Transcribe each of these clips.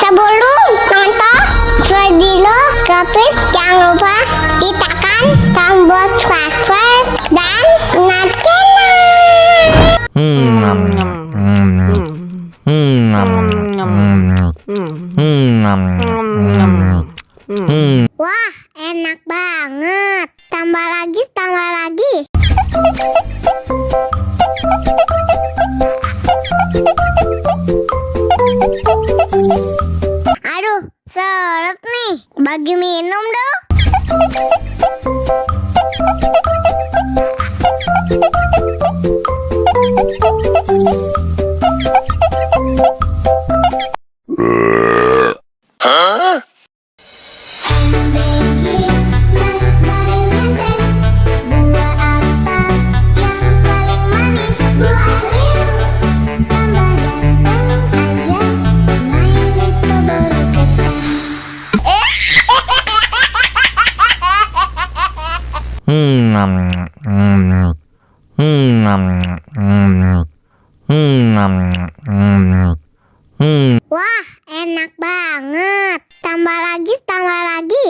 Sebelum nonton video Gapit, jangan lupa ditekan tombol subscribe dan Wah, enak banget. Tambah lagi, tambah lagi. Aduh, seret nih. Bagi minum dong. Hah? Wah, enak banget. Tambah lagi, tambah lagi.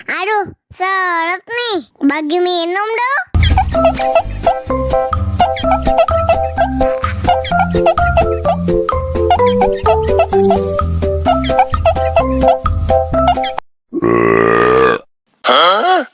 Aduh, seret nih. Bagi minum dong. Hah?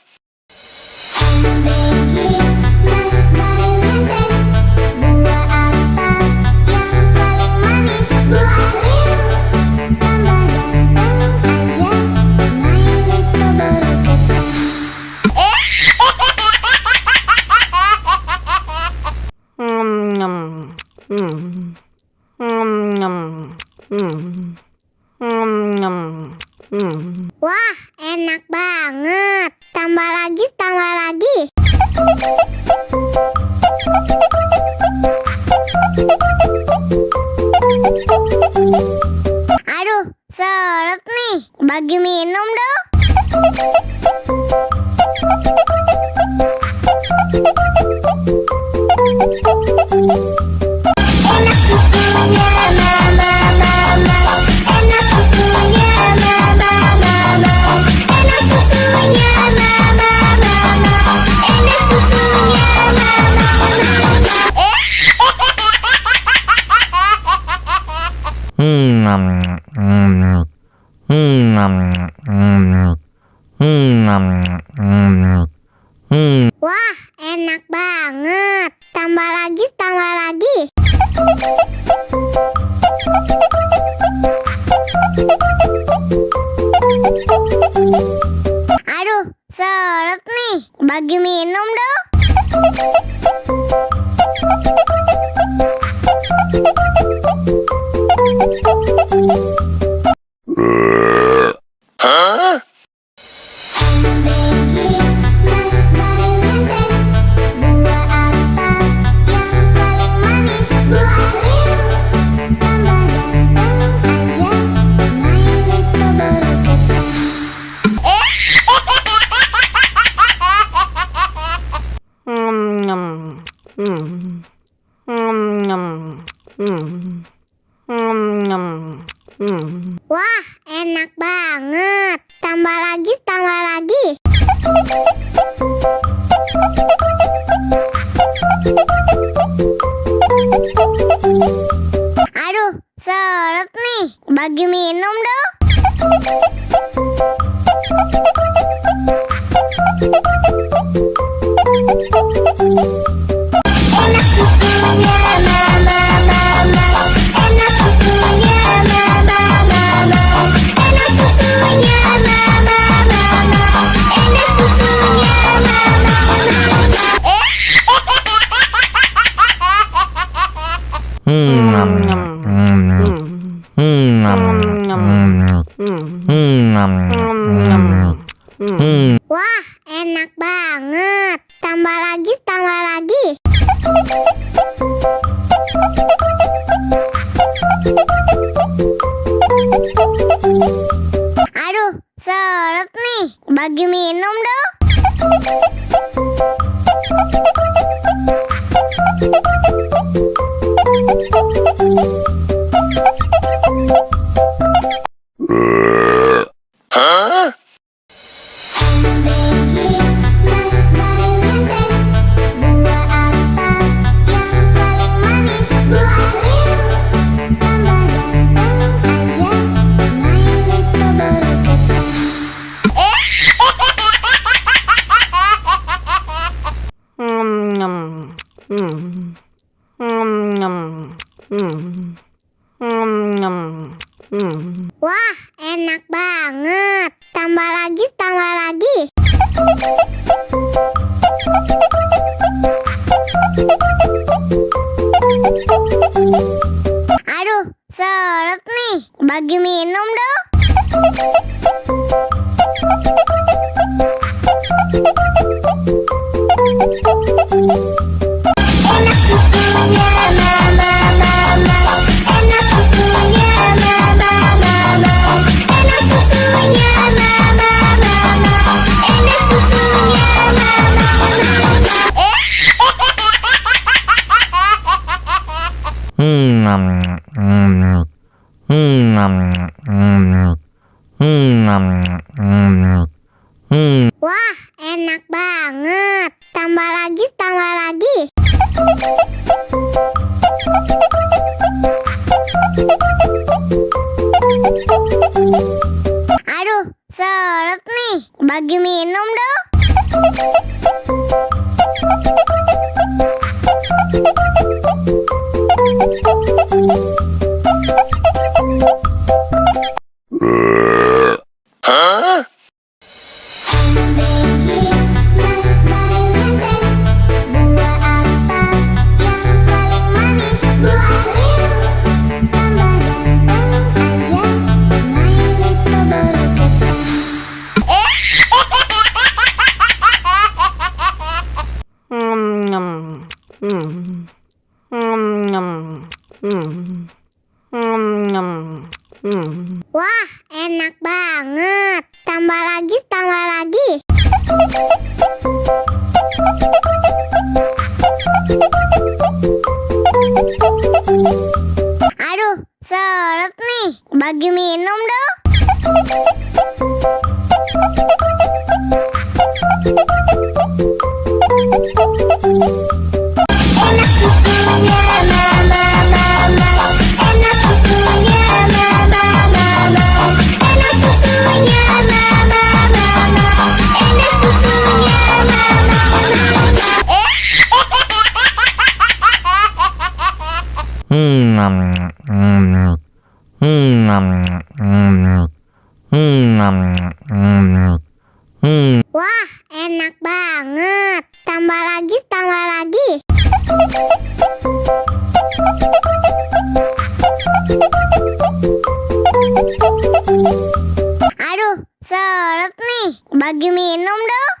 Wah, enak banget. Tambah lagi, tambah lagi. Aduh, seret nih. Bagi minum dong. Enak susunya mama, mama. Enak susunya mama, mama. Enak susunya mama, mama. Enak susunya mama, Wah, enak banget. Tambah lagi, tambah lagi. Aduh, seret nih. Bagi minum dong. Hah? Wah, enak banget. Tambah lagi, tambah lagi. Aduh, seret nih. Bagi minum dong. Enak susunya mama, mama. Enak susunya mama, mama. Enak susunya mama, mama. Enak susunya mama, Wah, enak banget. Tambah lagi, tambah lagi. Aduh, seret nih. Bagi minum dong. Wah, enak banget. Tambah lagi, tambah lagi. Aduh, seret nih. Bagi minum dong. Enak susunya mama, mama. Enak susunya mama, mama. Enak susunya mama, mama. Enak susunya mama, Wah, enak banget. Tambah lagi, tambah lagi. Aduh, seret nih. Bagi minum dong. Wah, enak banget. Tambah lagi, tambah lagi. Aduh, seret nih. Bagi minum dong. Enak susunya mama, mama. Enak susunya mama, mama. Enak susunya mama, mama. Enak susunya mama, Wah, enak banget. Tambah lagi, tambah lagi. Aduh, seret nih. Bagi minum dong.